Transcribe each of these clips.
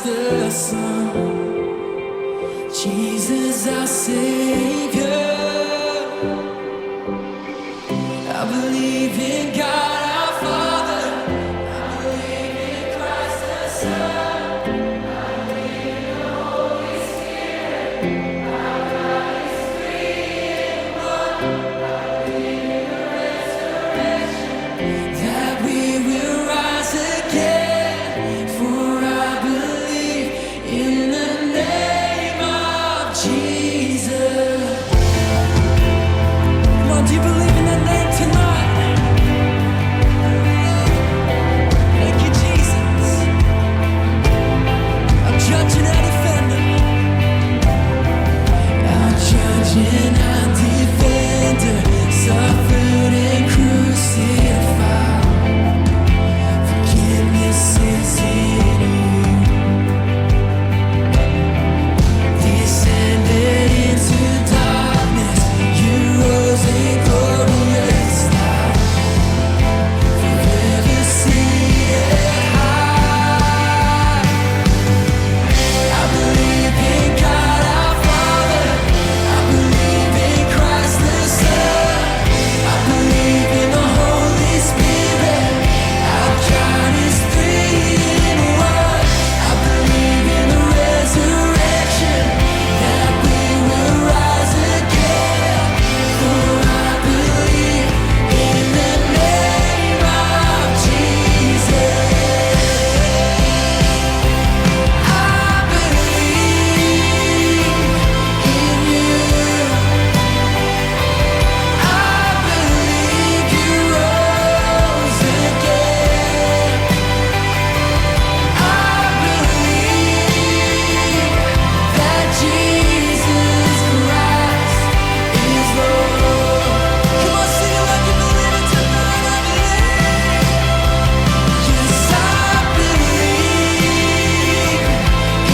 the Son, Jesus our Savior. I believe in God our Father, I believe in Christ the Son, I believe in the Holy Spirit, our God is three in one. I believe in the resurrection, that we will rise again, for I believe in the name of Jesus. Come on, do you believe in that name tonight? Thank you, Jesus. Our judge and our defender. Our judge and our defender, suffered and crucified. Forgiveness is in you. Descended into darkness, you rose in glorious light. Forever seated high. I believe in God our Father, I believe in Christ the Son, I believe in the Holy Spirit, our God is three in one. I believe in the resurrection, that we will rise again, for I believe in the name of Jesus. I believe in you. I believe you rose again. I believe that Jesus Christ is Lord. Come on, sing it like you believe it tonight. I believe. Yes, I believe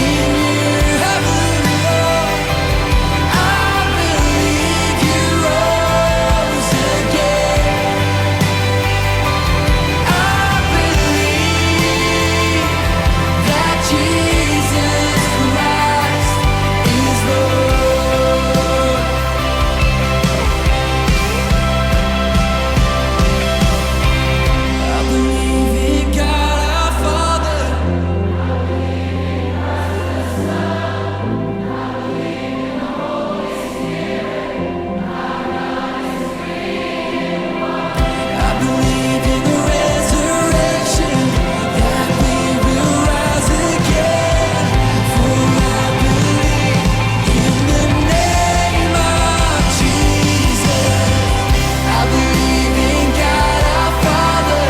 in you. I believe, Lord. I believe you rose again. I believe that Jesus Christ is Lord. I believe in God our Father, I believe in the resurrection, that we will rise again, for I believe in the name of Jesus. I believe in God our Father,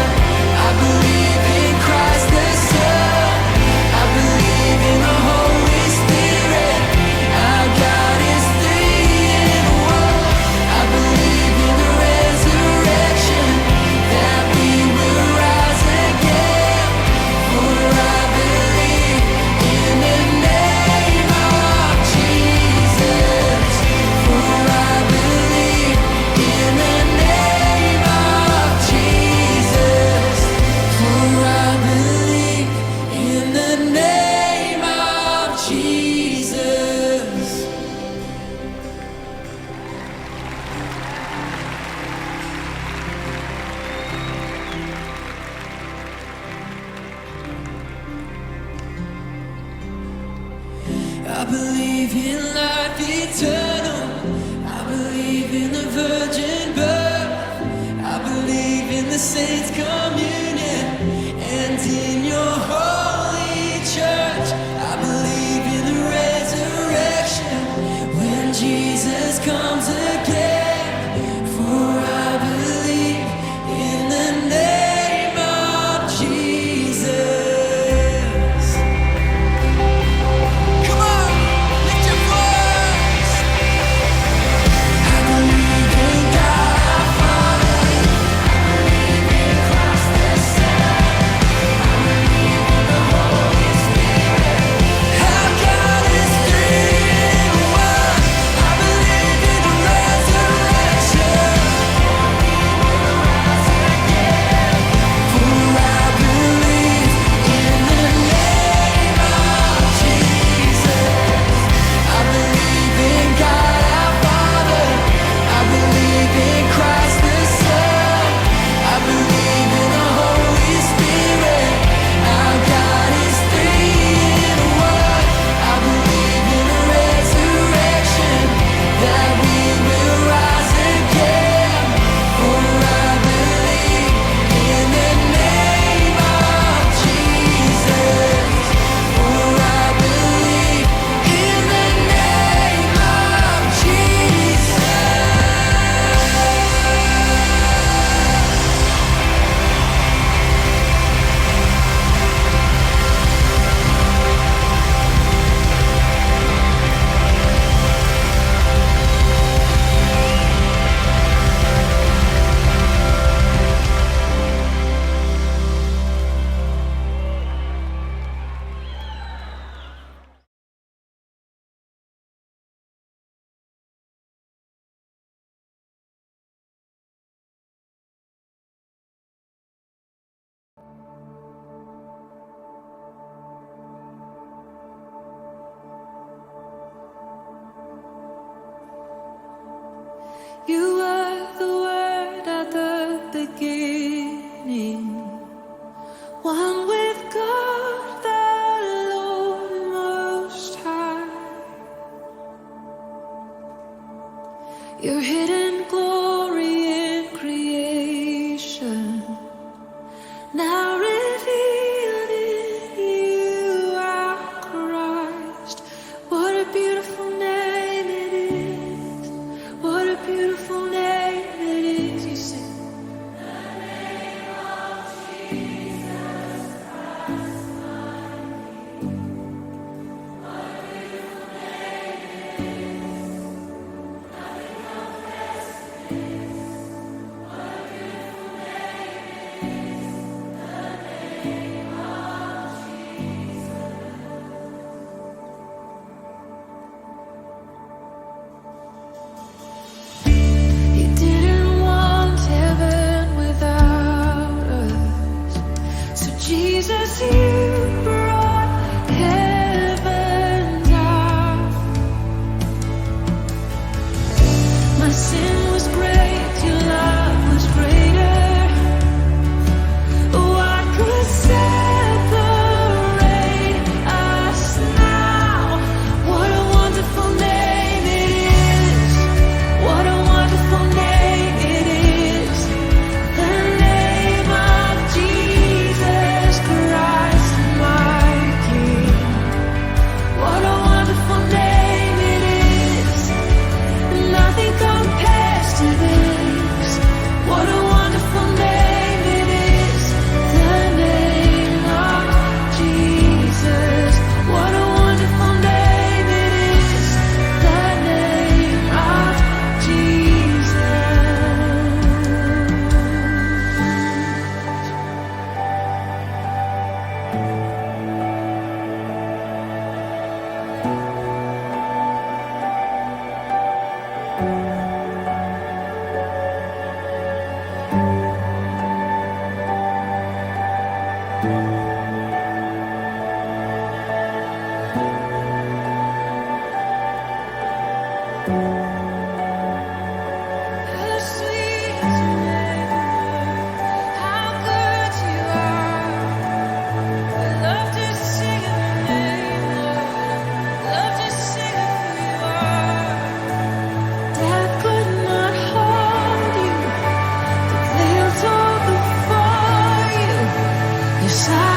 I believe in Christ the Son, I believe in the Holy Spirit, our God is three in one. I believe in the resurrection, that we will rise again, for I believe in the name of Jesus. For I believe in the name of Jesus. For I believe in the name of Jesus. I believe in life eternal. I believe in the virgin birth. I believe in the saints' communion and in your holy church. I believe in the resurrection when Jesus comes again. For I believe in the name of Jesus. Come on, lift your voice. I believe in God our Father, I believe in Christ the beginning, one with God the Lord Most High. Your hidden glory in creation, now revealed in you, our Christ. What a beautiful name it is. What a beautiful name it is. You sing. You didn't want heaven without us, so Jesus, you brought heaven down. My sin was great, your love was greater. What could separate us now? What a wonderful name it is. What a wonderful name it is. The name of Jesus Christ, my King. What a wonderful name it is. Nothing compares to this. What a wonderful name it is. The name of Jesus. What a wonderful name it is. The name of Jesus. How sweet is your name, how good you are. We love to sing your name, Lord. Love to sing who you are. Death could not hold you. The veil tore before you. Your side.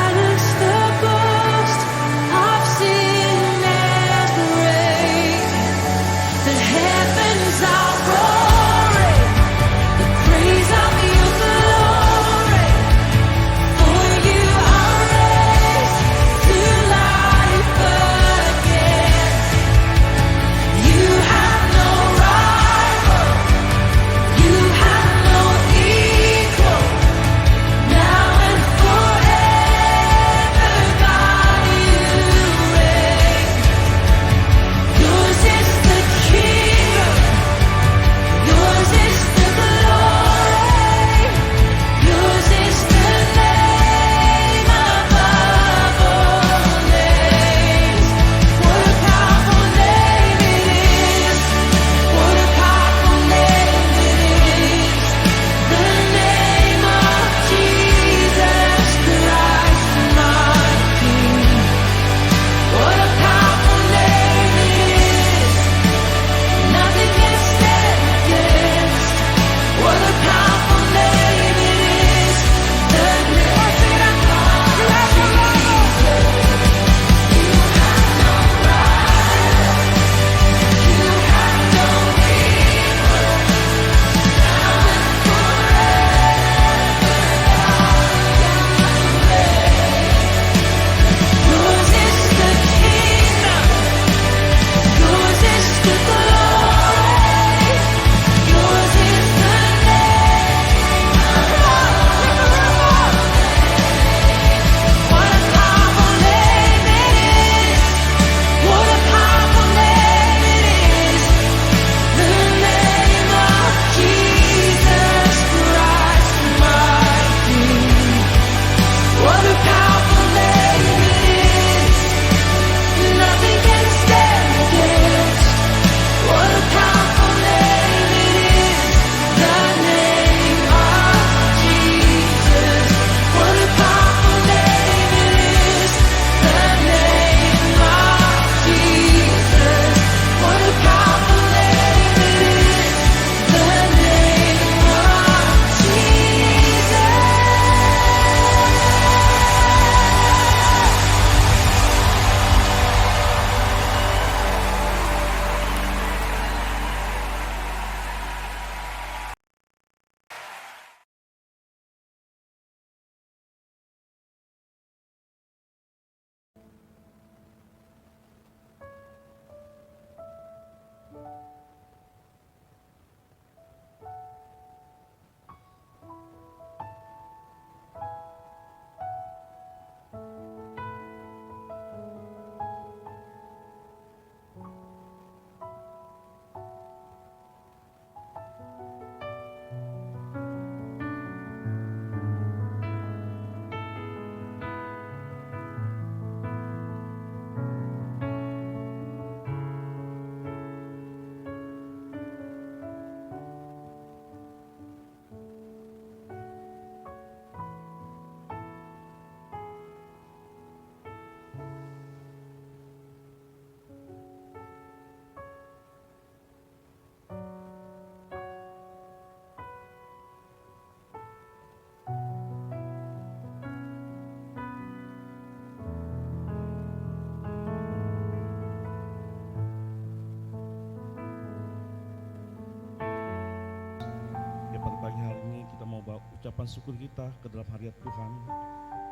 ucapan syukur kita ke dalam hadirat Tuhan,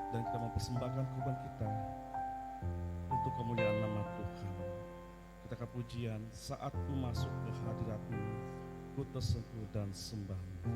dan kita mempersembahkan korban kita untuk kemuliaan nama Tuhan. Kita akan pujian saat ku masuk ke hadirat-Mu, ku tersungkur dan sembah-Mu.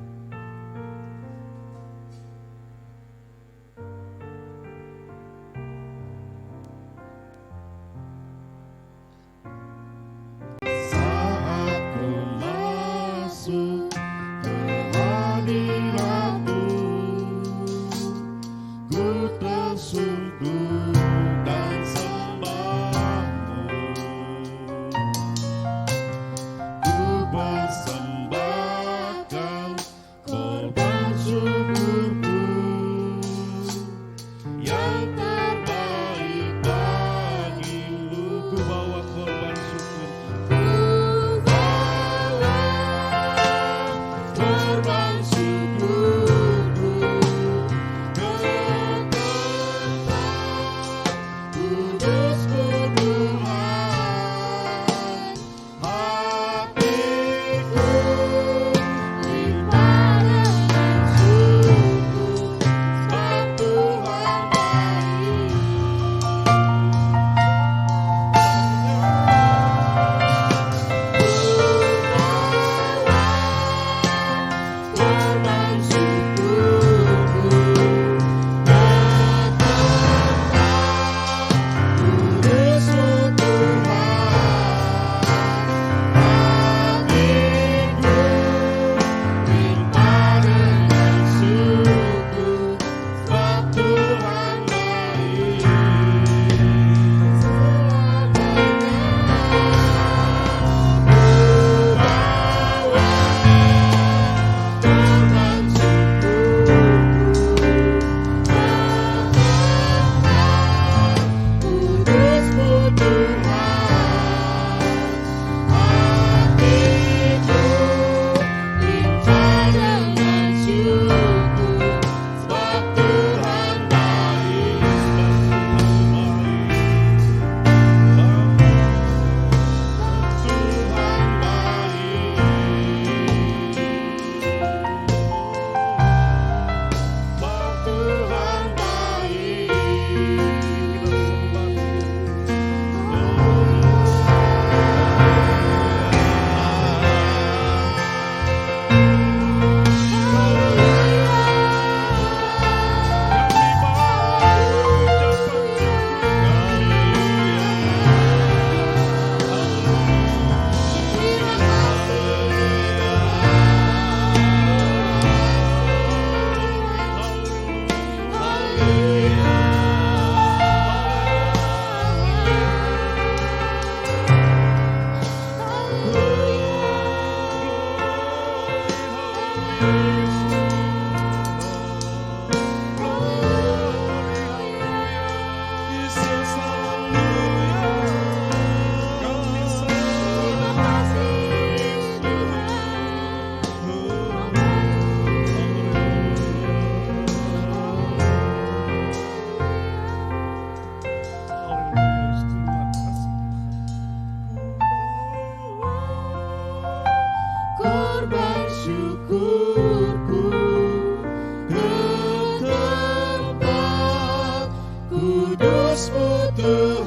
Kudus putu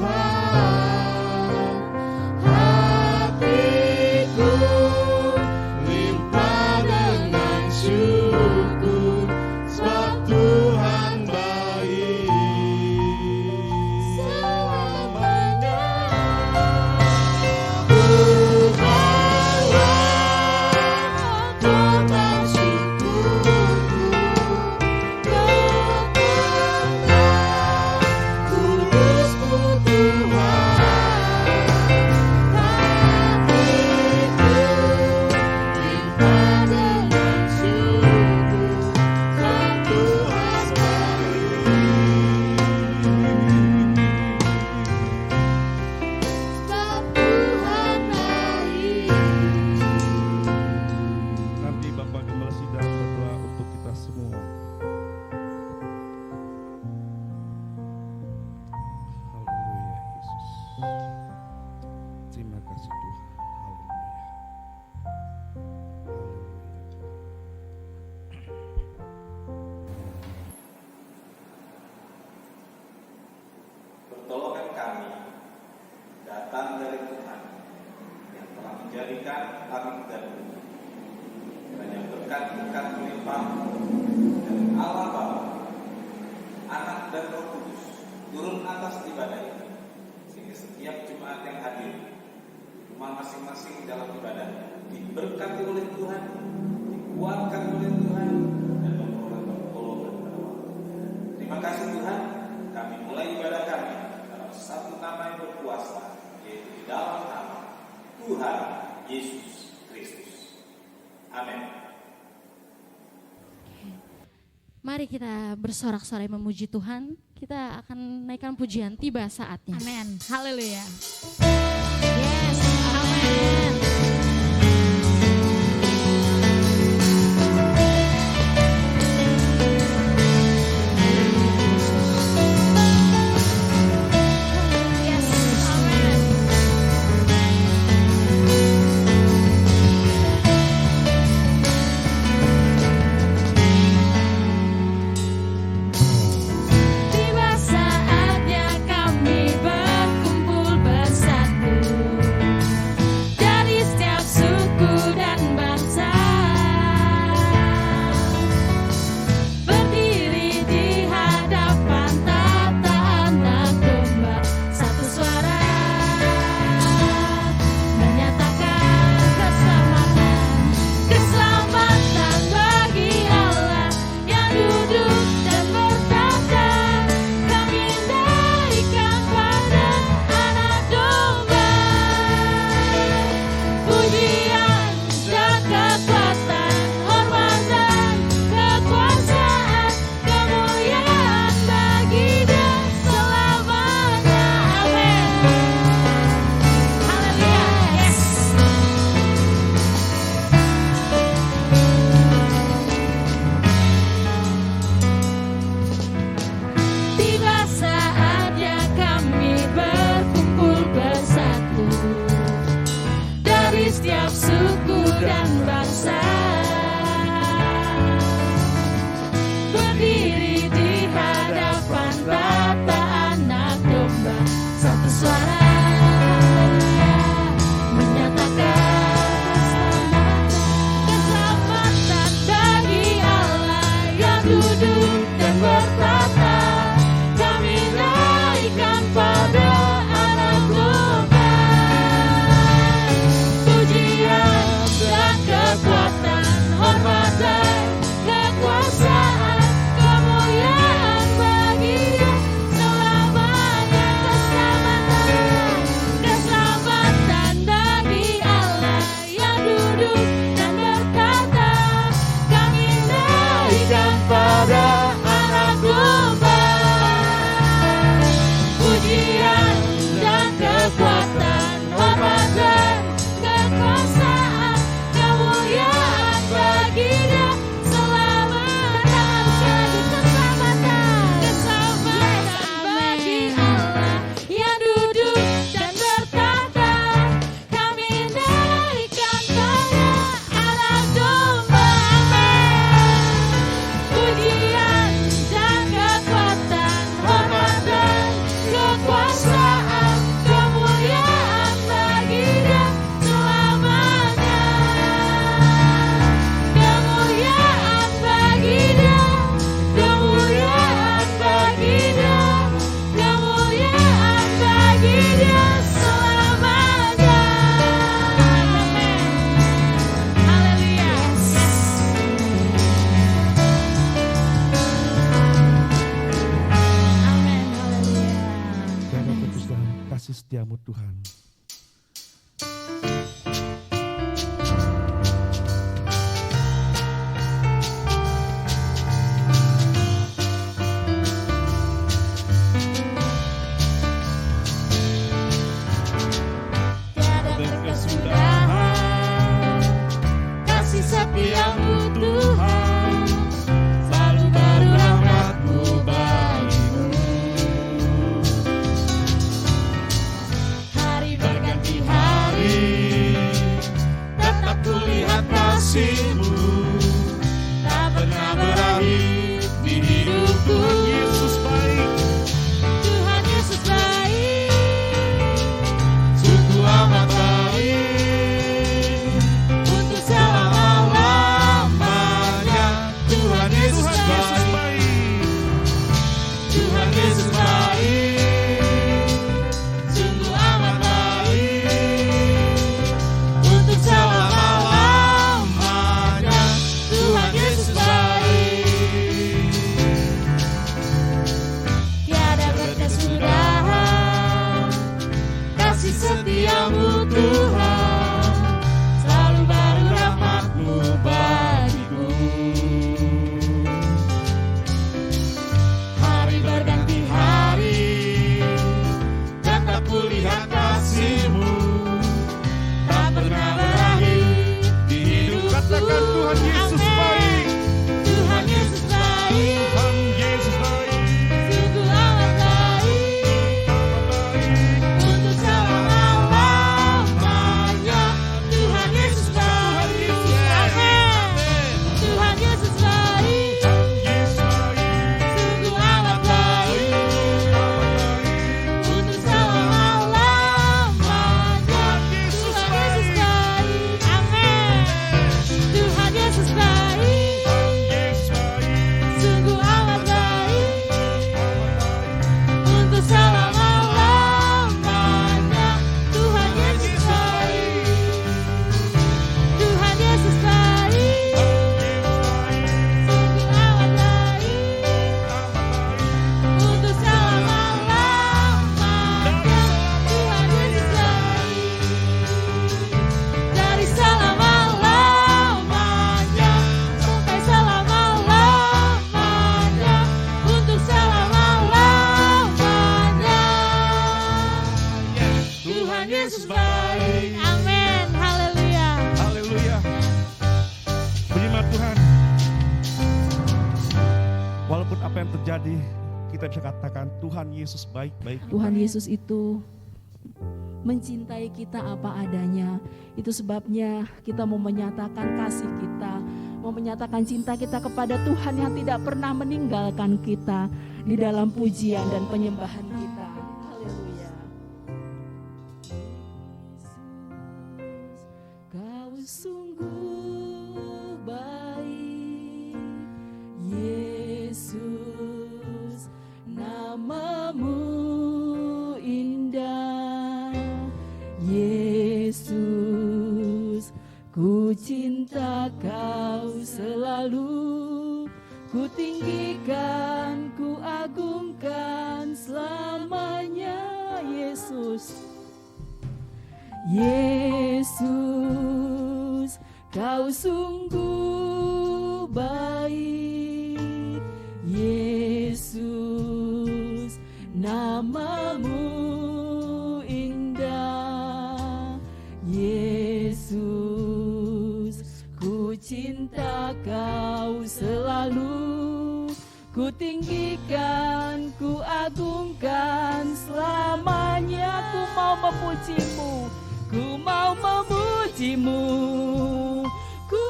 langit dan bumi. Kiranya berkat-berkat melimpah dari Allah Bapa, Anak dan Roh Kudus turun atas ibadah ini, sehingga setiap jemaat yang hadir rumah masing-masing dalam ibadah diberkati oleh Tuhan, dikuatkan oleh Tuhan, dan memperoleh pertolongan pada waktu. Terima kasih Tuhan, kami mulai ibadah kami dalam satu nama yang berkuasa, yaitu di dalam nama Tuhan Yesus Kristus. Amin. Mari kita bersorak-sorai memuji Tuhan. Kita akan naikkan pujian, tiba saatnya. Amin. Haleluya. Yes, amin. Yes, amin. Tiba saatnya kami berkumpul bersatu dari setiap suku dan bangsa, berdiri di hadapan tata anak domba, satu suara menyatakan keselamatan bagi Allah yang duduk dan bertata. Kami naikkan pada anak domba pujian dan kekuatan, hormat dan kekuasaan, kemuliaan bagi Dia selamanya. Amin. Haleluya. Yes. Tiba saatnya kami berkumpul bersatu dari setiap suku dan bangsa, berdiri di hadapan tata anak domba, satu suara menyatakan keselamatan bagi Allah yang duduk dan bertata. Kami naikkan pada anak domba pujian dan kekuatan, hormat dan kekuasaan, kemuliaan bagi Dia selamanya. Keselamatan bagi Allah yang duduk dan bertata. Kami naikkan pada anak domba pujian dan kekuatan, hormat dan kekuasaan, kemuliaan bagi Dia selamanya. Keselamatan bagi Allah yang duduk dan bertata. Kami naikkan pada anak domba. Pujian dan kekuatan, hormat dan kekuasaan, kemuliaan bagi Dia selamanya. Kemuliaan bagi Dia, kemuliaan bagi Dia, kemuliaan bagi Dia selamanya. Amin. Haleluya. Amin. Haleluya. Karena tebus dalam kasih setiamu Tuhan. Tiada berkesudahan kasih setiamu Tuhan, selalu baru rahmat-Mu bagiku. Hari terjadi, kita bisa katakan Tuhan Yesus baik-baik. Tuhan Yesus itu mencintai kita apa adanya. Itu sebabnya kita mau menyatakan kasih kita, mau menyatakan cinta kita kepada Tuhan yang tidak pernah meninggalkan kita di dalam pujian dan penyembahan kita. Haleluya. Kau sungguh baik, Yesus, namamu indah, Yesus, ku cinta kau selalu, ku tinggikan, ku agungkan selamanya, Yesus. Yesus, kau sungguh baik, Yesus, namamu indah, Yesus, ku cinta kau selalu, ku tinggikan, ku agungkan selamanya. Ku mau memujimu, ku mau memujimu, ku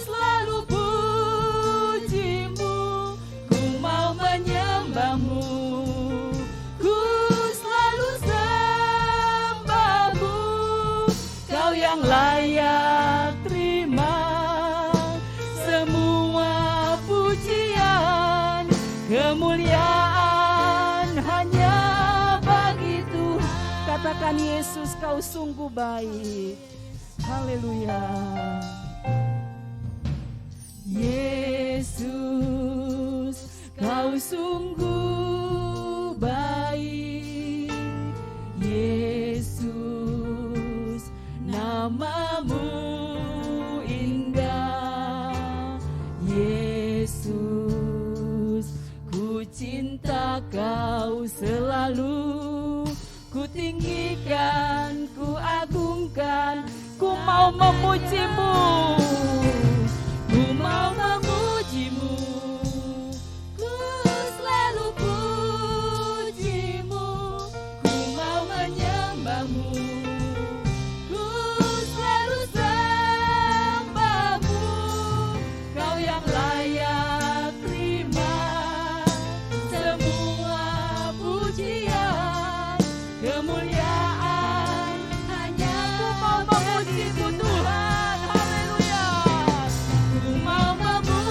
selalu pujimu, ku mau menyembahmu, ku selalu sembahmu. Kau yang layak terima semua pujian, kemuliaan hanya bagi Tuhan. Katakan Yesus, kau sungguh baik. Haleluya. Yesus, kau sungguh baik, Yesus, namamu indah, Yesus, ku cinta kau selalu, ku tinggikan, ku agungkan, ku mau memujimu, ku mau memujimu, ku selalu pujimu, ku mau menyembahmu, ku selalu sembahmu. Kau yang layak terima semua pujian, kemuliaan hanya ku mau memujimu Tuhan. Haleluya. Ku mau memujimu,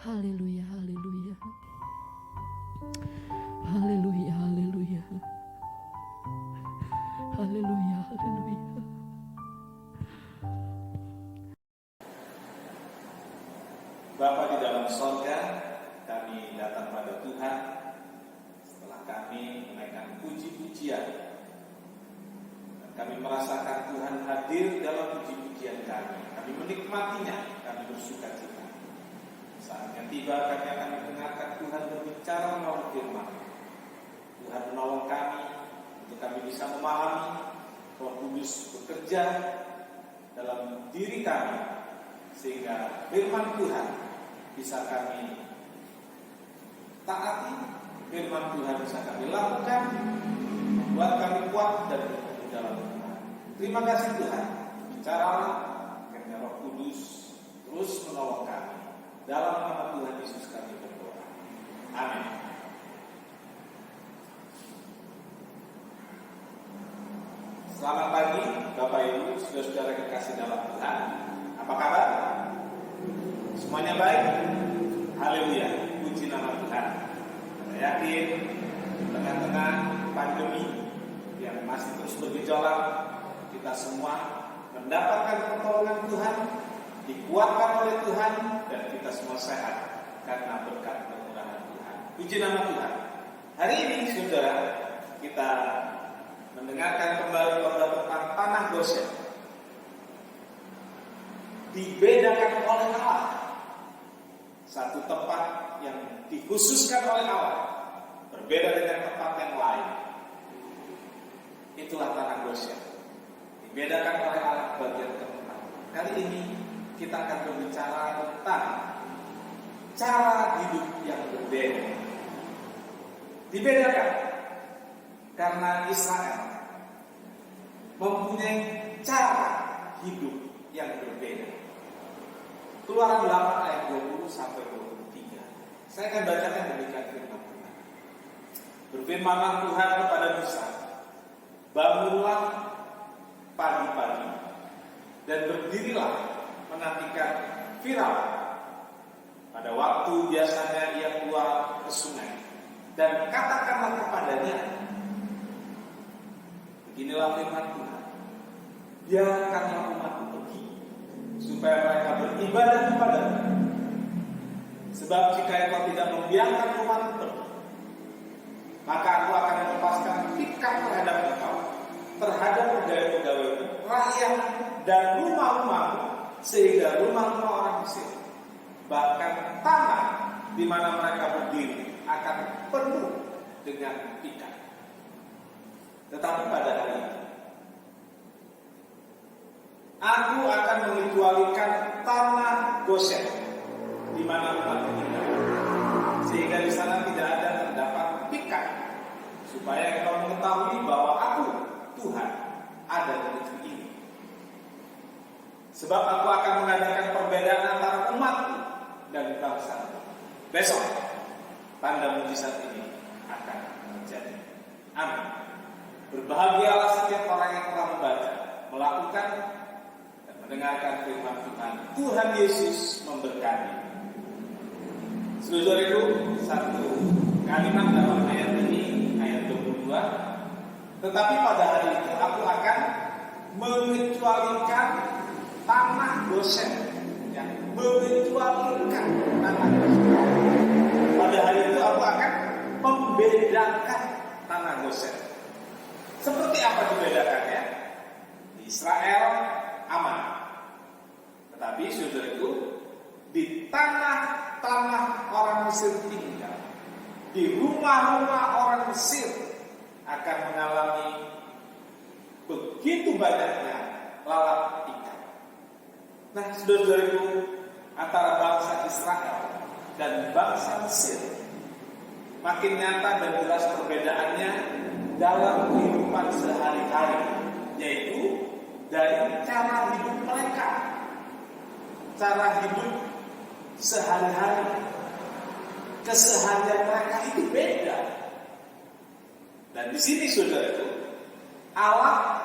Haleluya, haleluya. Haleluya, haleluya. Haleluya, haleluya. Bapa di dalam sorga, kami datang pada Tuhan setelah kami menaikkan puji-pujian. Dan kami merasakan Tuhan hadir dalam puji-pujian kami. Kami menikmatinya, kami bersuka cita. Saatnya tiba, kami akan mendengarkan Tuhan berbicara melalui firman. Tuhan menolong kami untuk kami bisa memahami. Roh Kudus bekerja dalam diri kami sehingga firman Tuhan bisa kami taati, firman Tuhan bisa kami lakukan, membuat kami kuat dan bertumbuh dalam iman. Terima kasih Tuhan, bicaralah, kiranya Roh Kudus terus menolong kami. Dalam nama Tuhan Yesus kami berdoa. Amin. Selamat pagi Bapak Ibu, saudara-saudara kekasih dalam Tuhan. Apa kabar? Semuanya baik? Haleluya, puji nama Tuhan. Saya yakin di tengah-tengah pandemi yang masih terus bergejolak, kita semua mendapatkan pertolongan Tuhan, dikuatkan oleh Tuhan, dan kita semua sehat karena berkat kemurahan Tuhan. Puji nama Tuhan. Hari ini saudara, kita mendengarkan kembali khotbah tentang tanah Goshen. Dibedakan oleh Allah. Satu tempat yang dikhususkan oleh Allah, berbeda dengan tempat yang lain. Itulah tanah Goshen. Dibedakan oleh Allah bagian keempat. Kali ini kita akan berbicara tentang cara hidup yang berbeda. Dibedakan karena Israel mempunyai cara hidup yang berbeda. Keluaran 8 ayat 20 sampai 23. Saya akan bacakan demikian firman Tuhan. Berfirmanlah Tuhan kepada Musa, bangunlah pagi-pagi dan berdirilah menantikan Firaun pada waktu biasanya ia keluar ke sungai, dan katakanlah kepadanya, beginilah firman Tuhan, biarkanlah umatku pergi supaya mereka beribadah kepadamu. Sebab jika engkau tidak membiarkan umatku pergi, maka aku akan melepaskan tikam terhadap engkau, terhadap pegawai-pegawai, rakyat dan rumah-rumahmu, sehingga rumah-rumah orang Mesir, bahkan tanah di mana mereka berdiri akan penuh dengan ikan. Tetapi pada hari itu, aku akan mengecualikan tanah Goshen di mana umat tinggal, sehingga di sana tidak ada terdapat ikan, supaya engkau mengetahui bahwa aku Tuhan ada di negeri ini. Sebab aku akan mengadakan perbedaan antara umatku dan bangsa. Besok tanda mujizat ini akan terjadi. Amin. Berbahagialah setiap orang yang telah membaca, melakukan, dan mendengarkan firman Tuhan. Tuhan Yesus memberkati. Saudara itu satu kalimat dalam ayat ini, ayat 22. Tetapi pada hari itu aku akan mengecualikan tanah Goshen, yang mengecualikan tanah Goshen. Pada hari itu aku akan membedakan tanah Goshen. Seperti apa dibedakannya? Di Israel aman, tetapi saudaraku, di tanah-tanah orang Mesir tinggal, di rumah-rumah orang Mesir akan mengalami begitu banyaknya lalat ikan. Nah, saudara-saudaraku, antara bangsa Israel dan bangsa Mesir makin nyata dan jelas perbedaannya dalam kehidupan sehari-hari, yaitu dari cara hidup mereka, cara hidup sehari-hari, keseharian mereka itu beda. Dan di sini saudaraku, Allah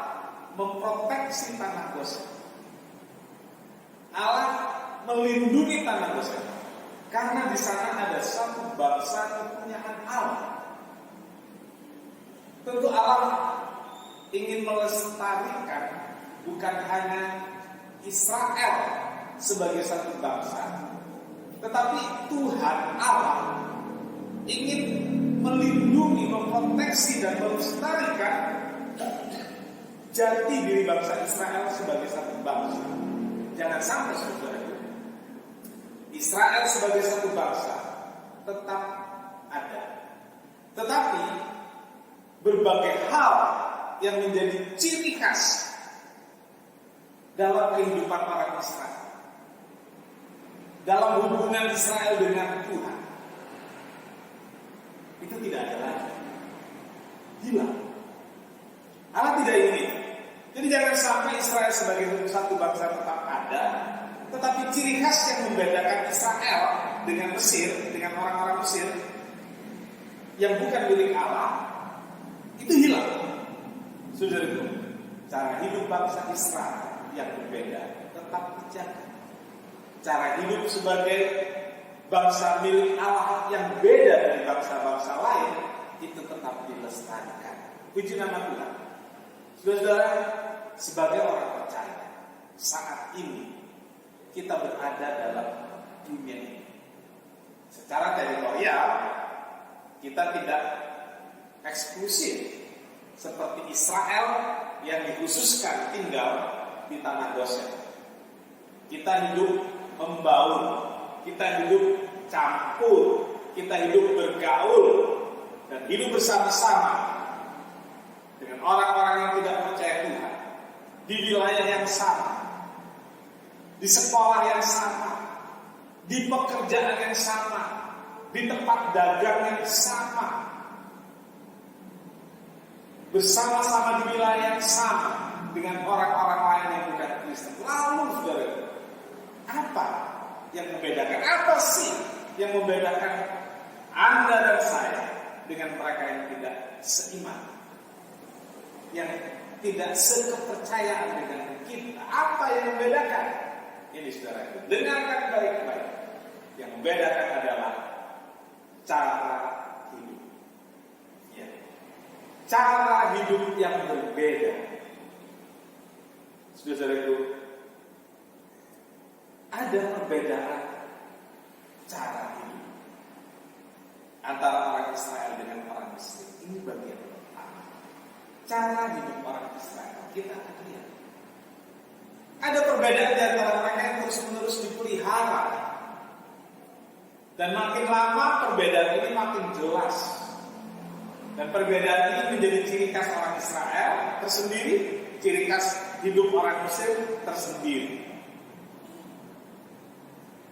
memproteksi tanah Goshen. Allah melindungi tanah Goshen. Karena di sana ada satu bangsa kepunyaan Allah. Tentu Allah ingin melestarikan bukan hanya Israel sebagai satu bangsa, tetapi Tuhan Allah ingin melindungi, memproteksi dan melestarikan jati diri bangsa Israel sebagai satu bangsa. Jangan sampai saudara, Israel sebagai satu bangsa tetap ada, tetapi berbagai hal yang menjadi ciri khas dalam kehidupan orang Israel, dalam hubungan Israel dengan Tuhan, itu tidak ada lagi. Hilang. Allah tidak ingin. Jadi jangan sampai Israel sebagai satu bangsa tetap ada, tetapi ciri khas yang membedakan Israel dengan Mesir, dengan orang-orang Mesir yang bukan milik Allah, itu hilang. Saudaraku, cara hidup bangsa Israel yang berbeda tetap dijaga. Cara hidup sebagai bangsa milik Allah yang beda dari bangsa-bangsa lain itu tetap dilestarikan. Puji nama Tuhan. Saudara, sebagai orang percaya, saat ini kita berada dalam dunia ini. Secara teritorial, kita tidak eksklusif seperti Israel yang dikhususkan tinggal di tanah Goshen. Kita hidup membaur, kita hidup campur, kita hidup bergaul dan hidup bersama-sama dengan orang-orang yang tidak percaya Tuhan di wilayah yang sama, di sekolah yang sama, di pekerjaan yang sama, di tempat dagang yang sama, bersama-sama di wilayah yang sama dengan orang-orang lain yang bukan Kristen. Lalu saudara, apa yang membedakan? Apa sih yang membedakan Anda dan saya dengan mereka yang tidak seiman, yang tidak sekepercayaan dengan kita? Apa yang membedakan? Ini saudara, dengarkan baik-baik. Yang membedakan adalah cara hidup. Ya. Cara hidup yang berbeda. Saudara-saudaraku, ada perbedaan cara hidup antara orang Israel dengan orang Muslim. Ini bagian pertama. Cara hidup orang Israel kita akan lihat. Ada perbedaan di antara mereka yang terus-menerus dipelihara. Dan makin lama perbedaan ini makin jelas. Dan perbedaan ini menjadi ciri khas orang Israel tersendiri, ciri khas hidup orang Muslim tersendiri.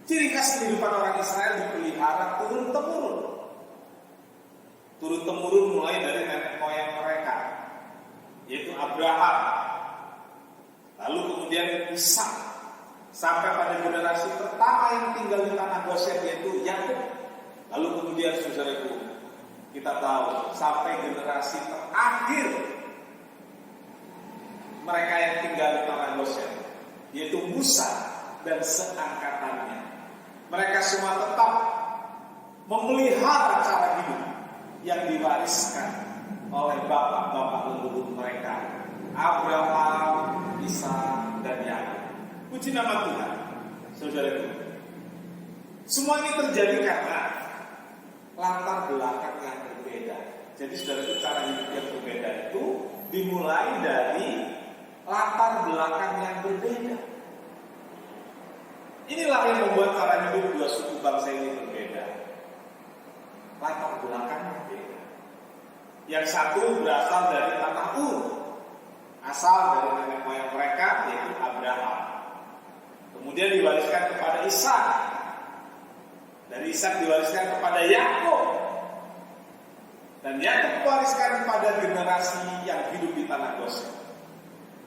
Ciri khas kehidupan orang Israel dipelihara turun-temurun. Turun-temurun mulai dari nenek moyang mereka, yaitu Abraham. Lalu kemudian Ishak, sampai pada generasi pertama yang tinggal di tanah Goshen, yaitu Yakub. Lalu kemudian saudaraku, kita tahu sampai generasi terakhir mereka yang tinggal di tanah Goshen, yaitu Musa dan seangkatannya. Mereka semua tetap memelihara cara hidup yang diwariskan oleh bapak-bapak leluhur mereka, Abraham, Ishak, dan Yakub. Puji nama Tuhan, saudaraku. Semua ini terjadi karena latar belakang yang berbeda. Jadi saudaraku, cara hidup yang berbeda itu dimulai dari latar belakang yang berbeda. Inilah yang membuat cara hidup dua suku bangsa ini berbeda. Latar belakang berbeda. Yang satu berasal dari tanah Ur, asal dari nenek moyang mereka, yaitu Abraham. Kemudian diwariskan kepada Ishak. Dari Ishak diwariskan kepada Yakub. Dan Yakub diwariskan kepada generasi yang hidup di tanah Goshen.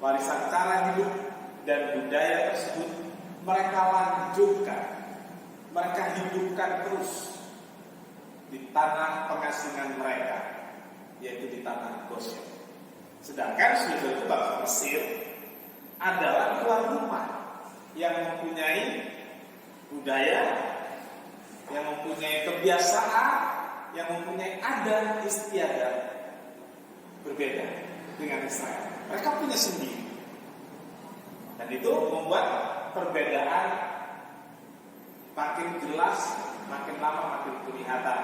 Warisan cara hidup dan budaya tersebut mereka lanjutkan, mereka hidupkan terus di tanah pengasingan mereka, yaitu di tanah Goshen. Sedangkan saudara bangsa Mesir adalah tuan rumah yang mempunyai budaya, yang mempunyai kebiasaan, yang mempunyai adat istiadat berbeda dengan Israel. Mereka punya sendiri. Dan itu membuat perbedaan makin jelas, makin lama makin kelihatan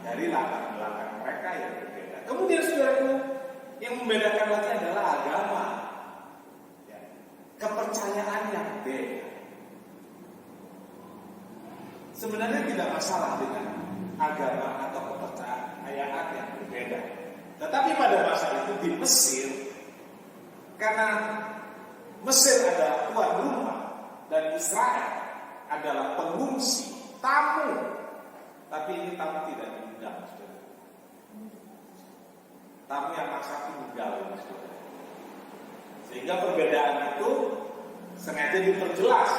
dari latar belakang mereka yang berbeda. Kemudian saudaraku, yang membedakan lagi adalah agama, ya, kepercayaan yang beda. Sebenarnya tidak masalah dengan agama atau kepercayaan yang berbeda. Tetapi pada masa itu di Mesir, karena Mesir adalah tuan rumah dan Israel adalah pengungsi, tamu. Tapi ini tamu tidak diundang, saudara. Tamu yang maksa tinggal, saudara. Sehingga perbedaan itu sengaja diperjelas.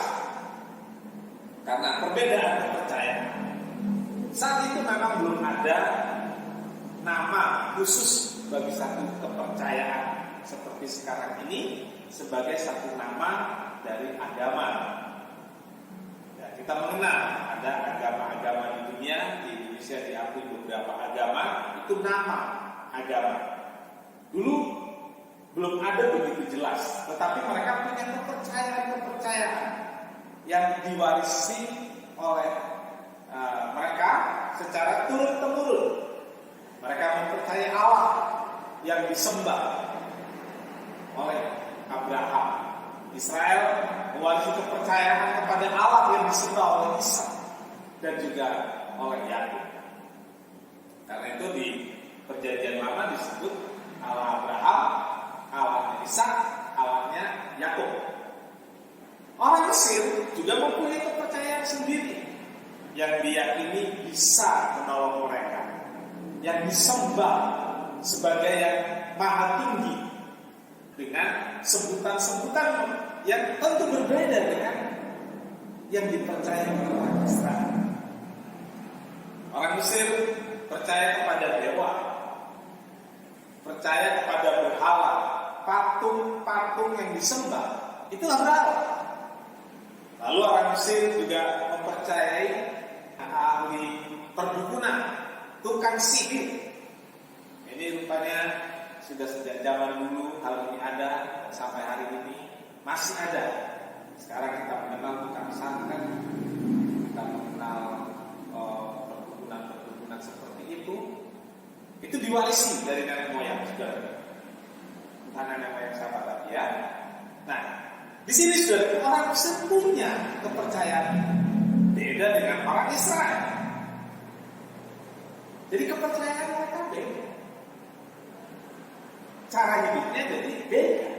Karena perbedaan kepercayaan. Saat itu memang belum ada nama khusus bagi satu kepercayaan seperti sekarang ini sebagai satu nama dari agama. Ya, kita mengenal ada agama-agama di dunia, di Indonesia diakui beberapa agama, itu nama agama. Dulu belum ada begitu jelas, tetapi mereka punya kepercayaan yang diwarisi oleh mereka secara turun-temurun. Mereka mempercayai Allah yang disembah oleh Abraham. Israel mewarisi kepercayaan kepada Allah yang disembah oleh Ishak dan juga oleh Yakub. Karena itu di Perjanjian Lama disebut Allah Abraham, Allahnya Ishak, Allahnya Yakub. Orang Mesir juga mempunyai kepercayaan sendiri yang diyakini bisa menolong mereka, yang disembah sebagai yang maha tinggi dengan sebutan-sebutan yang tentu berbeda dengan yang dipercaya oleh orang Israel. Orang Mesir percaya kepada dewa, percaya kepada berhala, patung-patung yang disembah, itu berhala. Lalu orang Mesir juga mempercayai ahli perdukunan, tukang sihir. Ini rupanya sudah sejak zaman dulu hal ini ada, sampai hari ini masih ada. Sekarang kita mengenal tukang santet, kita mengenal perdukunan seperti itu. Itu diwarisi dari nenek moyang juga. Entah nenek moyang siapa tadi ya. Nah, di sini sudah orang Mesir punya kepercayaan beda dengan orang Israel. Jadi kepercayaan mereka beda. Cara hidupnya jadi beda.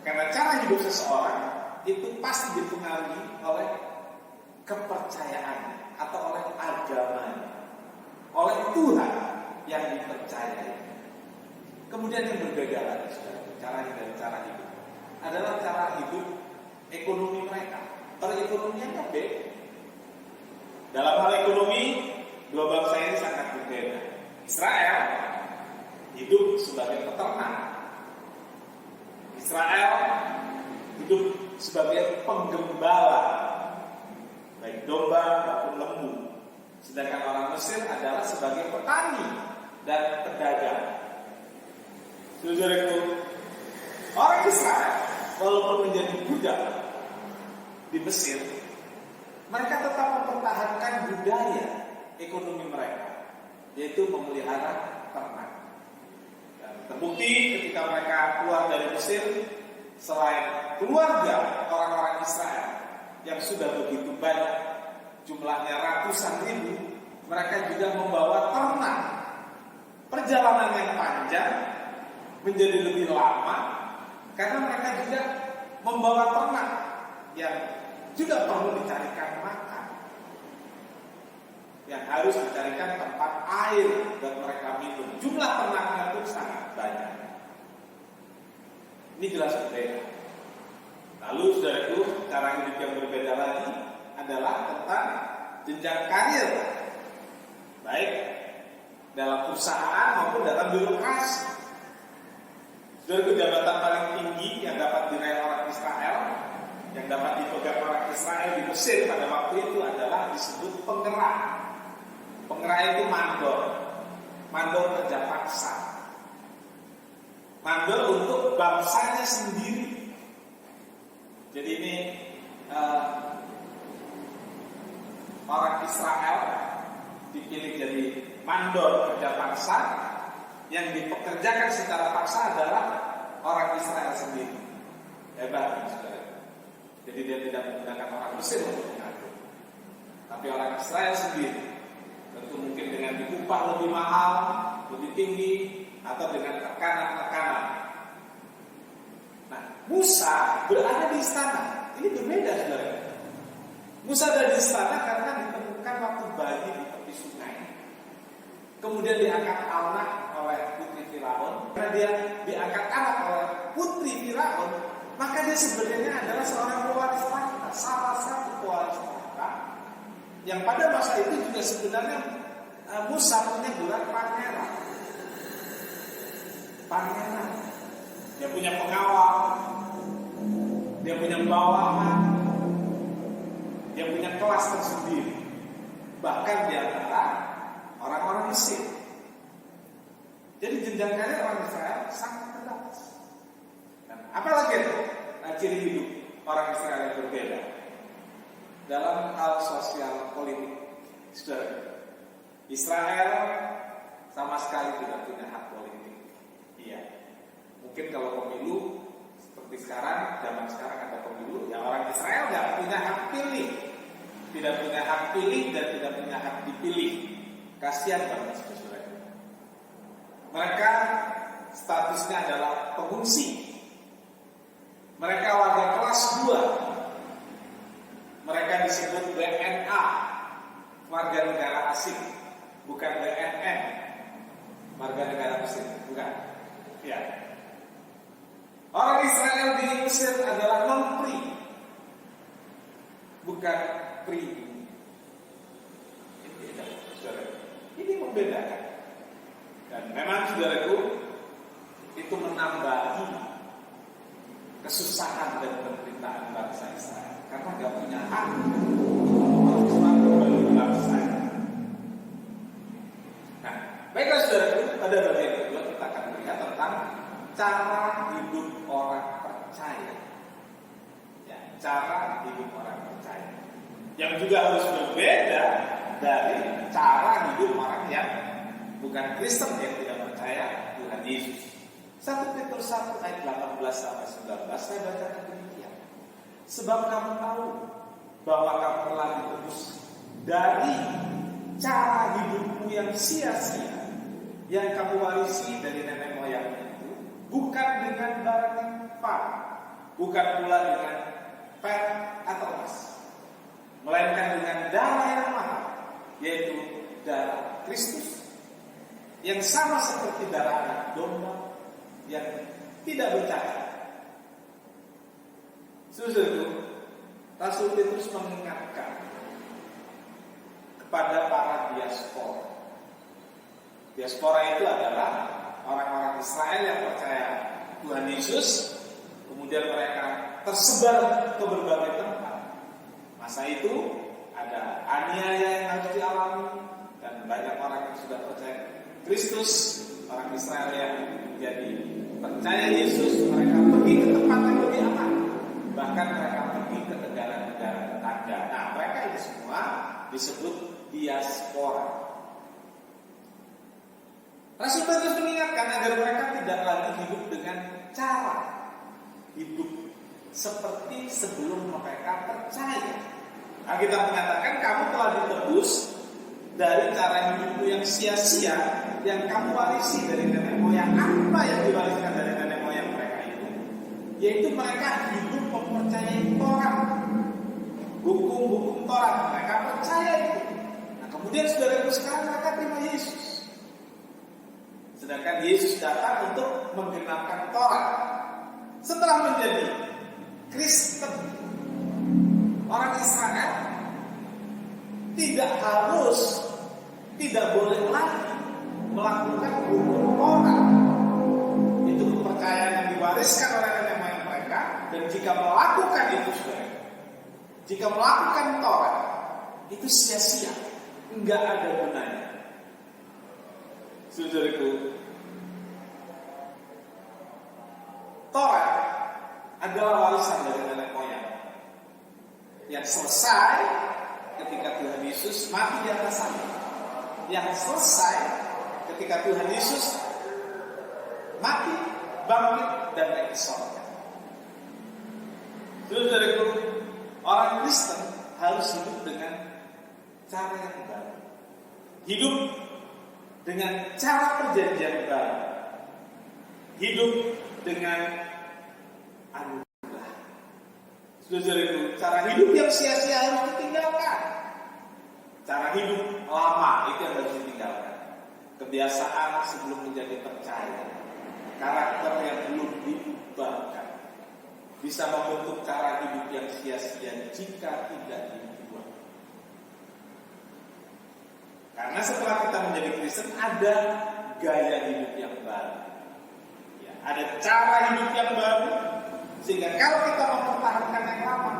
Karena cara hidup seseorang itu pasti dipengaruhi oleh kepercayaan atau oleh agamanya, oleh Tuhan yang dipercayai. Kemudian yang berbeda lagi, cara hidup adalah cara hidup ekonomi mereka. Perekonomiannya beda. Dalam hal ekonomi, dua bangsa ini sangat berbeda. Israel hidup sebagai peternak. Israel hidup sebagai penggembala, baik domba maupun lembu. Sedangkan orang Mesir adalah sebagai petani dan pedagang. Saudaraku, orang Israel walaupun menjadi budak di Mesir, mereka tetap mempertahankan budaya ekonomi mereka, yaitu memelihara ternak. Dan terbukti ketika mereka keluar dari Mesir, selain keluarga orang-orang Israel yang sudah begitu banyak, jumlahnya ratusan ribu, mereka juga membawa ternak. Perjalanan yang panjang menjadi lebih lama karena mereka juga membawa ternak yang juga perlu dicarikan makan, yang harus dicarikan tempat air buat mereka minum. Jumlah ternaknya itu sangat banyak. Ini jelas berbeda. Lalu saudaraku, cara hidup yang berbeda lagi adalah tentang jenjang karir, baik dalam perusahaan maupun dalam birokrasi. Saudaraku, jabatan paling tinggi yang dapat diraih orang Israel, yang dapat dipegang orang Israel di Mesir pada waktu itu adalah disebut pengerak. Pengerai itu mandor. Mandor kerja paksa. Mandor untuk bangsanya sendiri. Jadi ini orang Israel dipilih jadi mandor kerja paksa. Yang dipekerjakan secara paksa adalah orang Israel sendiri. Hebat, saudara. Jadi dia tidak menggunakan orang Mesir untuk mengatur, tapi orang Israel sendiri. Tentu mungkin dengan diupah lebih mahal, lebih tinggi, atau dengan tekanan-tekanan. Nah, Musa berada di istana. Ini berbeda, saudara. Musa ada di istana karena ditemukan waktu bayi di tepi sungai. Kemudian diangkat anak oleh putri Firaun. Karena dia diangkat anak oleh putri Firaun, maka dia sebenarnya adalah seorang pewaris tahta, salah satu pewaris tahta yang pada masa itu juga sebenarnya Musa punya gelar pangeran. Pangeran. Dia punya pengawal, dia punya bawahan, dia punya kelas tersendiri. Bahkan di antara orang-orang Mesir. Jadi jenjang karir orang Israel sangat terbatas. Dan apalagi itu ciri hidup orang Israel yang berbeda dalam hal sosial politik. Saudara, Israel sama sekali tidak punya hak politik. Iya. Mungkin kalau pemilu seperti sekarang, zaman sekarang ada pemilu, ya orang Israel nggak punya hak pilih, tidak punya hak pilih dan tidak punya hak dipilih. Kasihan banget, saudara. Mereka statusnya adalah pengungsi. Mereka warga kelas 2. Mereka disebut WNA, warga negara asing, bukan WNN, warga negara asing, bukan. Ya. Orang Israel di Mesir adalah non-free, bukan free. Ini membedakan. Dan memang saudaraku, itu menambahi kesusahan dan penderitaan bangsa Israel karena gak punya hak bagi bangsa. Nah, baiklah saudaraku, pada bagian kedua kita akan melihat tentang cara hidup orang percaya. Ya, cara hidup orang percaya yang juga harus berbeda dari cara hidup orang yang bukan Kristen, yang tidak percaya Tuhan Yesus. 1 Petrus 1 ayat 18 sampai 19 saya bacakan demikian. Sebab kamu tahu bahwa kamu telah ditebus dari cara hidupmu yang sia-sia yang kamu warisi dari nenek moyang itu, bukan dengan barang yang mewah, bukan pula dengan perak atau emas, melainkan dengan darah yang mahal, yaitu darah Kristus, yang sama seperti darah anak domba yang tidak bercacat. Saudara, Rasul Petrus mengingatkan kepada para diaspora. Diaspora itu adalah orang-orang Israel yang percaya Tuhan Yesus, kemudian mereka tersebar ke berbagai tempat. Masa itu ada aniaya yang harus dialami dan banyak orang yang sudah percaya Kristus, orang Israel yang menjadi percaya Yesus, mereka pergi ke tempat yang lebih aman. Bahkan mereka pergi ke negara-negara tetangga. Nah, mereka itu semua disebut diaspora. Rasul Petrus mengingatkan agar mereka tidak lagi hidup dengan cara hidup seperti sebelum mereka percaya. Alkitab mengatakan kamu telah ditebus dari cara hidupmu yang sia-sia yang kamu warisi dari nenek moyang. Apa yang diwariskan dari nenek moyang mereka itu? Yaitu mereka hidup mempercayai Taurat, hukum-hukum Taurat. Mereka percaya itu. Nah, kemudian saudaraku sekarang mereka terima Yesus. Sedangkan Yesus datang untuk menggenapkan Taurat. Setelah menjadi Kristen, orang Israel tidak boleh lagi melakukan hukum Taurat. Itu kepercayaan yang diwariskan oleh nenek moyang mereka. Dan jika melakukan itu, jika melakukan Taurat, itu sia-sia. Enggak ada gunanya. Saudaraku, Taurat adalah warisan dari nenek moyang yang selesai ketika Tuhan Yesus mati di atas salib, yang selesai ketika Tuhan Yesus mati, bangkit, dan naik ke surga. Saudaraku, orang Kristen harus hidup dengan cara yang baru, hidup dengan cara perjanjian baru, hidup dengan anugerah. Saudaraku, cara hidup yang sia-sia harus ditinggalkan. Cara hidup lama itu yang harus ditinggalkan. Kebiasaan sebelum menjadi percaya, karakter yang belum diubahkan, bisa membentuk cara hidup yang sia-sia jika tidak diubah. Karena setelah kita menjadi Kristen ada gaya hidup yang baru, ya, ada cara hidup yang baru, sehingga kalau kita mempertahankan yang lama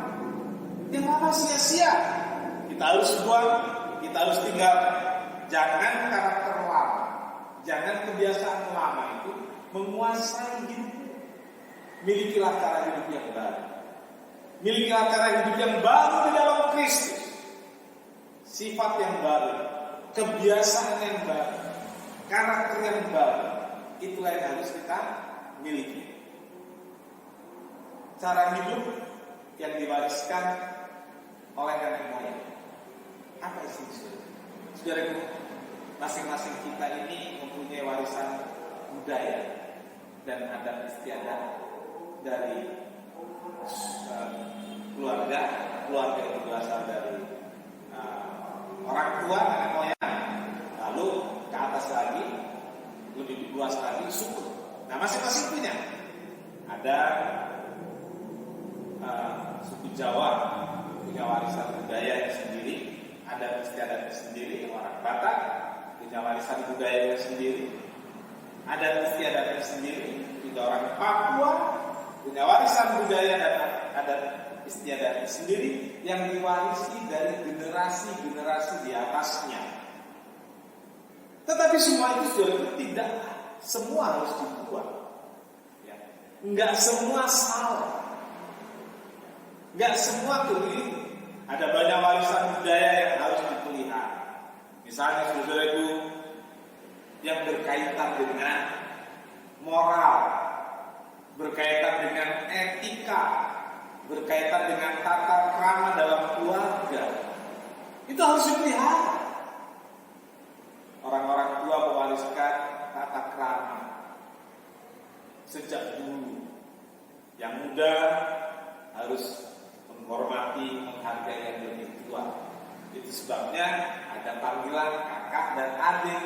sia-sia. Kita harus buang, kita harus tinggalkan. Jangan karakter lama, jangan kebiasaan lama itu menguasai hidupmu. Milikilah cara hidup yang baru. Milikilah cara hidup yang baru di dalam Kristus. Sifat yang baru, kebiasaan yang baru, karakter yang baru. Itulah yang harus kita miliki. Cara hidup yang diwariskan oleh nenek moyang. Apa isinya? Saudaraku, masing-masing kita ini mempunyai warisan budaya dan adat istiadat dari keluarga yang berasal dari orang tua, nenek moyang, lalu ke atas lagi, lebih luas lagi suku. Nah, masing-masing punya. Ada suku Jawa punya warisan budaya sendiri, ada istiadatnya sendiri. Orang Batak punya warisan budaya sendiri, ada istiadatnya sendiri. Juga orang Papua punya warisan budaya dan ada istiadatnya sendiri yang diwarisi dari generasi-generasi di atasnya. Tetapi semua itu sudah tidak semua harus dibuat. Ya. Enggak semua salah. Enggak semua keliru. Ada banyak warisan budaya yang harus dipelihara. Misalnya saudara itu yang berkaitan dengan moral, berkaitan dengan etika, berkaitan dengan tata krama dalam keluarga. Itu harus dipelihara. Orang-orang tua mewariskan tata krama sejak dulu. Yang muda harus menghormati, menghargai yang lebih tua. Itu sebabnya ada panggilan kakak dan adik,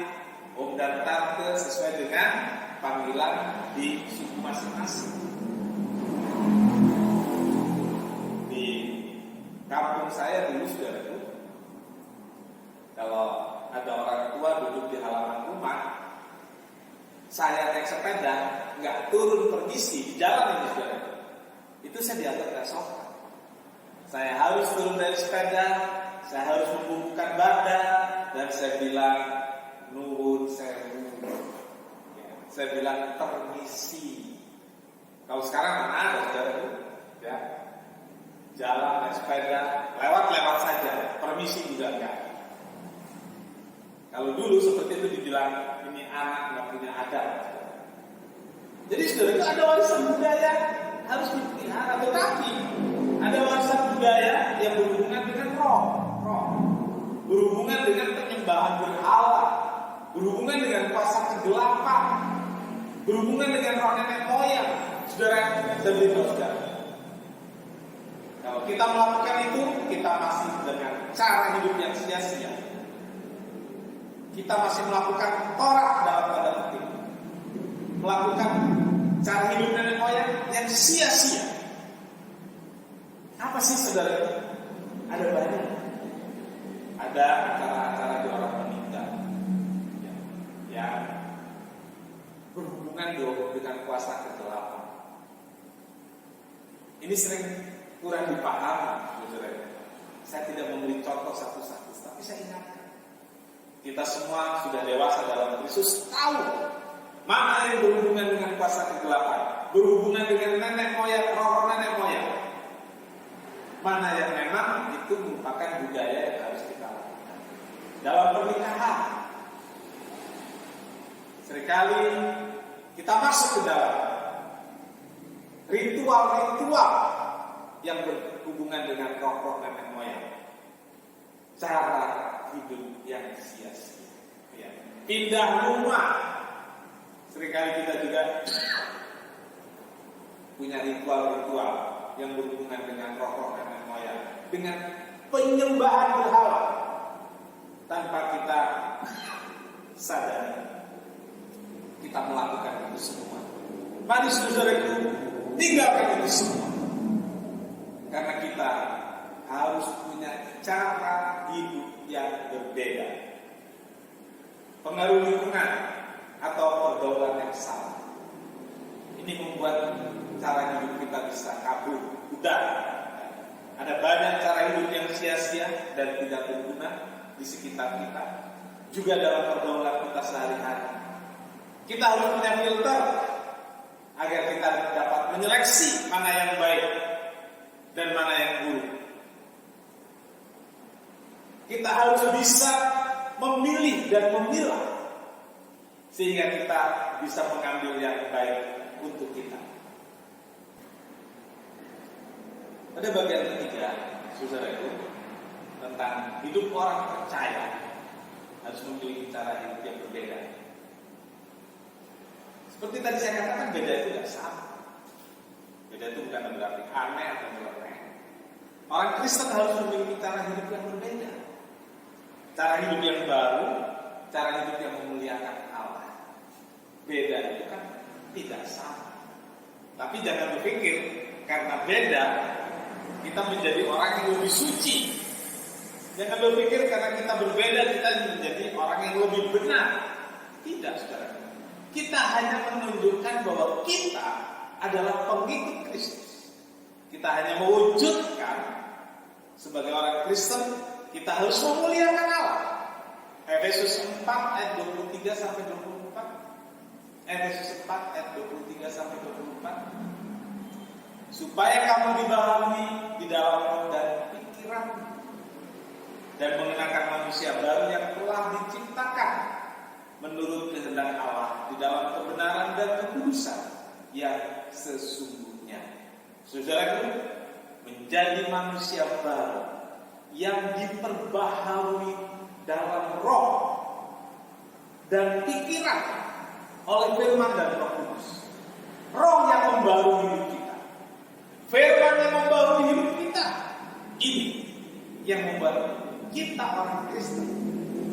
om dan tante sesuai dengan panggilan di suku masing-masing. Di kampung saya dulu saudaraku, kalau ada orang tua duduk di halaman rumah, saya naik sepeda nggak turun permisi di jalan ini saudaraku, itu saya dianggap nggak sopan. Saya harus turun dari sepeda, saya harus membungkukkan badan, dan saya bilang nuwun sewu. Ya, saya bilang permisi. Kalau sekarang mana ada saudaraku? Ya, jalan naik sepeda, lewat saja, permisi juga enggak. Kalau dulu seperti itu dibilang ini anak nggak punya adat. Jadi saudara itu ada warisan budaya harus dipelihara, tetapi ada warisan budaya yang berhubungan dengan roh, berhubungan dengan penyembahan berhala, berhubungan dengan kuasa kegelapan, berhubungan dengan roh nenek moyang. Saudara, saudara, kalau kita melakukan itu, kita masih dengan cara hidup yang sia-sia. Kita masih melakukan Taurat dalam tanda petik, melakukan cara hidup nenek moyang yang sia-sia. Apa sih saudara? Ada banyak. Ada acara-acara di orang meninggal yang berhubungan dengan kuasa kegelapan. Ini sering kurang dipahami, saudara. Saya tidak memberi contoh satu-satu, tapi saya ingatkan. Kita semua sudah dewasa dalam Kristus, tahu mana yang berhubungan dengan kuasa kegelapan, berhubungan dengan nenek moyang, roh nenek moyang. Mana yang memang itu merupakan budaya yang harus kita lakukan. Dalam pernikahan, seringkali kita masuk ke dalam ritual-ritual yang berhubungan dengan roh nenek moyang. Cara hidup yang sia-sia. Ya. Pindah rumah. Seringkali kita juga punya ritual-ritual yang berhubungan dengan roh nenek moyang, dengan penyembahan berhala tanpa kita sadari kita melakukan itu semua. Mari saudaraku, tinggalkan itu semua, karena kita harus punya cara hidup yang berbeda. Pengaruh lingkungan atau pergaulan yang salah ini membuat cara hidup kita bisa kabur, udah. Ada banyak cara hidup yang sia-sia dan tidak berguna di sekitar kita, juga dalam pergaulan kita sehari-hari. Kita harus punya filter agar kita dapat menyeleksi mana yang baik dan mana yang buruk. Kita harus bisa memilih dan memilah sehingga kita bisa mengambil yang baik untuk kita. Pada bagian ketiga, saudaraku, tentang hidup orang percaya harus memiliki cara hidup yang berbeda. Seperti tadi saya katakan, beda itu tidak sama. Beda itu bukan berarti aneh atau nyeleneh. Orang Kristen harus memiliki cara hidup yang berbeda. Cara hidup yang baru, cara hidup yang memuliakan Allah. Beda itu kan tidak sama. Tapi jangan berpikir karena beda kita menjadi orang yang lebih suci. Jangan berpikir karena kita berbeda kita menjadi orang yang lebih benar. Tidak, saudara. Kita hanya menunjukkan bahwa kita adalah pengikut Kristus. Kita hanya mewujudkan sebagai orang Kristen, kita harus memuliakan Allah. Efesus 4 ayat 23 sampai 24. Efesus 4 ayat 23 sampai 24. Supaya kamu dibaharui di dalam roh dan pikiran dan mengenakan manusia baru yang telah diciptakan menurut kehendak Allah di dalam kebenaran dan kekudusan yang sesungguhnya. Saudaraku, menjadi manusia baru yang diperbaharui dalam roh dan pikiran oleh firman dan Roh Kudus. Roh yang membaharui hidup kita, firman yang membaharui hidup kita, ini yang membuat kita orang Kristen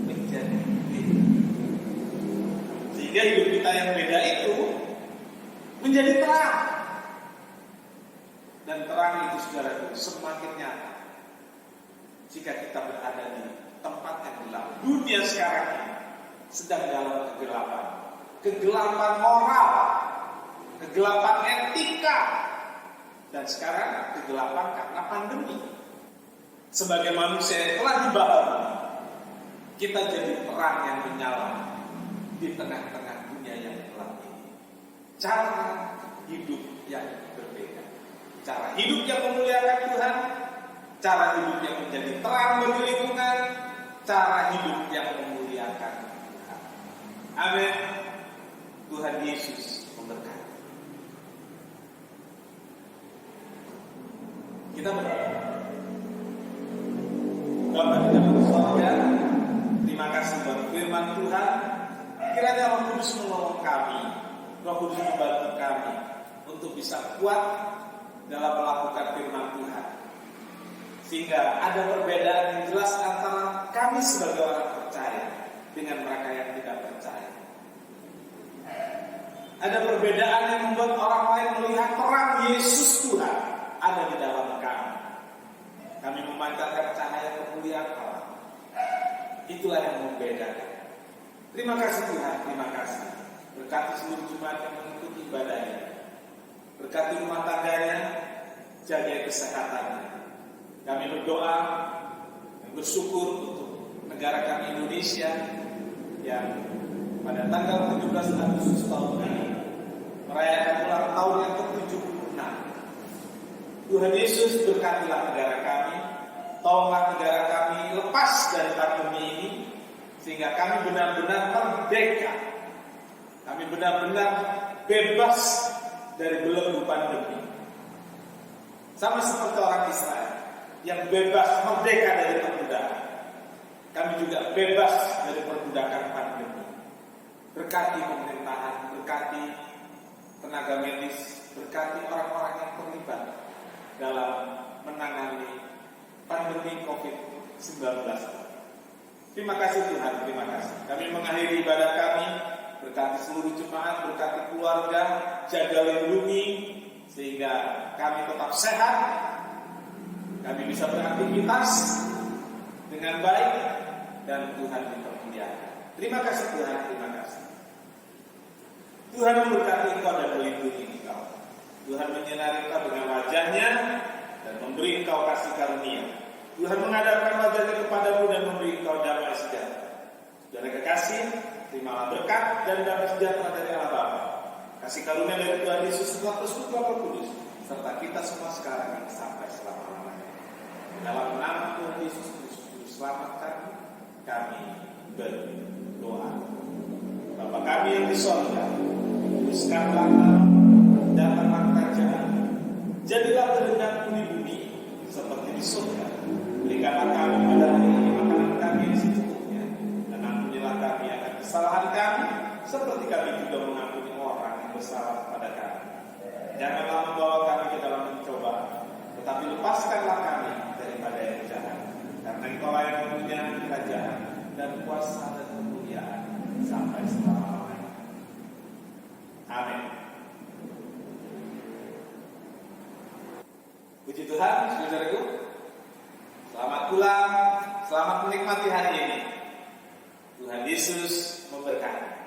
menjadi beda. Sehingga hidup kita yang beda itu menjadi terang. Dan terang itu, saudaraku, semakin nyata jika kita berada di tempat yang gelap. Dunia sekarang ini sedang dalam kegelapan. Kegelapan moral, kegelapan etika, dan sekarang kegelapan karena pandemi. Sebagai manusia yang telah dibaharui, kita jadi terang yang menyala di tengah-tengah dunia yang gelap ini. Cara hidup yang berbeda, cara hidup yang memuliakan Tuhan, cara hidup yang menjadi terang bagi lingkungan, cara hidup yang memuliakan Tuhan. Amin. Tuhan Yesus memberkati. Kita berdoa. Bapa di dalam surga, terima kasih buat firman Tuhan. Kiranya Roh Kudus menolong kami, Roh Kudus membantu kami untuk bisa kuat dalam melakukan firman Tuhan, sehingga ada perbedaan yang jelas antara kami sebagai orang percaya dengan mereka yang tidak percaya. Ada perbedaan yang membuat orang lain melihat terang Yesus Tuhan ada di dalam kami. Kami memancarkan cahaya kemuliaan Allah. Itulah yang membedakan. Terima kasih Tuhan, terima kasih. Berkati seluruh jemaat yang mengikuti ibadahnya. Berkati rumah tangganya, jaga kesehatannya. Kami berdoa dan bersyukur untuk negara kami Indonesia yang pada tanggal 17 Agustus tahun ini merayakan ulang tahun yang ke-76. Tuhan Yesus, berkatilah negara kami, tolonglah negara kami lepas dari pandemi ini, sehingga kami benar-benar merdeka. Kami benar-benar bebas dari belenggu pandemi. Sama seperti orang Israel yang bebas merdeka dari perbudakan. Kami juga bebas dari perbudakan pandemi. Berkati pemerintahan, berkati tenaga medis, berkati orang-orang yang terlibat dalam menangani pandemi COVID-19. Terima kasih Tuhan, terima kasih. Kami mengakhiri ibadah kami, berkati seluruh jemaat, berkati keluarga, jaga lindungi, sehingga kami tetap sehat, kami bisa beraktivitas dengan baik, dan Tuhan dipermuliakan. Terima kasih Tuhan, terima kasih. Tuhan memberkati engkau dan melindungi engkau. Tuhan menyinari engkau dengan wajahnya dan memberi engkau kasih karunia. Tuhan menghadapkan wajahnya kepadamu dan memberi engkau damai sejahtera. Saudara kekasih, terimalah berkat dan damai sejahtera dari Allah Bapa, kasih karunia dari Tuhan Yesus Kristus Bapa Kudus, serta kita semua sekarang sampai selama-lamanya. Dalam nama Tuhan Yesus Kristus, selamatkan kami berdoa. Bapa kami yang di sorga, kuduskanlah namamu, datanglah kerajaan, jadilah kehendakmu di bumi seperti di surga. Berikanlah kami pada hari ini makanan kami yang secukupnya, dan ampunilah kami akan kesalahan kami, seperti kami juga mengampuni orang yang bersalah kepada kami. Janganlah membawa kami ke dalam pencobaan, tetapi lepaskanlah kami daripada yang jahat. Karena Engkau yang mempunyai kerajaan dan kuasa dan kemuliaan sampai selama-lamanya. Amin. Puji Tuhan, saudaraku. Selamat pulang, selamat menikmati hari ini. Tuhan Yesus memberkati.